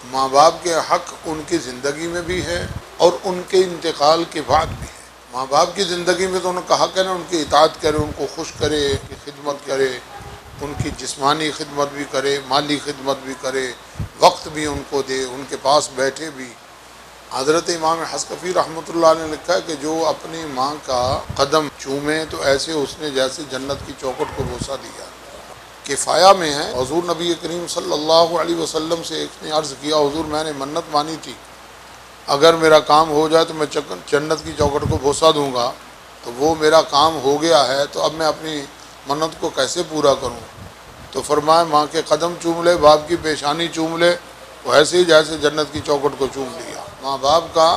ماں باپ کے حق ان کی زندگی میں بھی ہے اور ان کے انتقال کے بعد بھی ہے۔ ماں باپ کی زندگی میں تو ان کا حق ہے نا، ان کی اطاعت کرے، ان کو خوش کرے، ان کی خدمت کرے، ان کی جسمانی خدمت بھی کرے، مالی خدمت بھی کرے، وقت بھی ان کو دے، ان کے پاس بیٹھے بھی۔ حضرت امام حسکفی رحمۃ اللہ نے لکھا ہے کہ جو اپنی ماں کا قدم چومے تو ایسے اس نے جیسے جنت کی چوکھٹ کو بوسہ دیا۔ کفایہ میں ہے، حضور نبی کریم صلی اللہ علیہ وسلم سے ایک نے عرض کیا، حضور میں نے منت مانی تھی اگر میرا کام ہو جائے تو میں جنت کی چوکھٹ کو بوسہ دوں گا، تو وہ میرا کام ہو گیا ہے تو اب میں اپنی منت کو کیسے پورا کروں؟ تو فرمایا ماں کے قدم چوم لے، باپ کی پیشانی چوم لے، وہ ایسے ہی جیسے جنت کی چوکھٹ کو چوم لیا۔ ماں باپ کا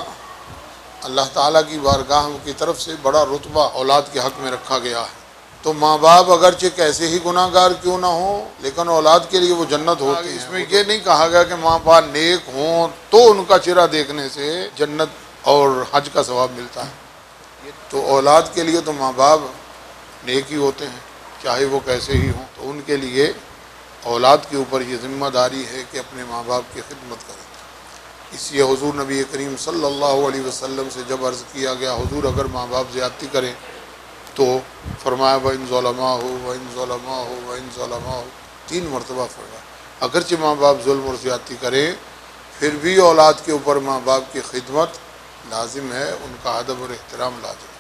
اللہ تعالیٰ کی بارگاہ کی طرف سے بڑا رتبہ اولاد کے حق میں رکھا گیا ہے۔ تو ماں باپ اگرچہ کیسے ہی گناہ گار کیوں نہ ہوں لیکن اولاد کے لیے وہ جنت ہوتی ہے۔ اس میں یہ نہیں کہا گیا کہ ماں باپ نیک ہوں تو ان کا چہرہ دیکھنے سے جنت اور حج کا ثواب ملتا ہے، تو اولاد کے لیے تو ماں باپ نیک ہی ہوتے ہیں چاہے وہ کیسے ہی ہوں۔ تو ان کے لیے اولاد کے اوپر یہ ذمہ داری ہے کہ اپنے ماں باپ کی خدمت کریں۔ اس لیے حضور نبی کریم صلی اللہ علیہ وسلم سے جب عرض کیا گیا حضور اگر ماں باپ زیادتی کریں تو فرمایا وَإِن ظَلَمَاهُ وَإِن ظَلَمَاهُ وَإِن ظَلَمَاهُ، 3 مرتبہ فرمایا۔ اگرچہ ماں باپ ظلم اور زیادتی کریں پھر بھی اولاد کے اوپر ماں باپ کی خدمت لازم ہے، ان کا ادب اور احترام لازم ہے۔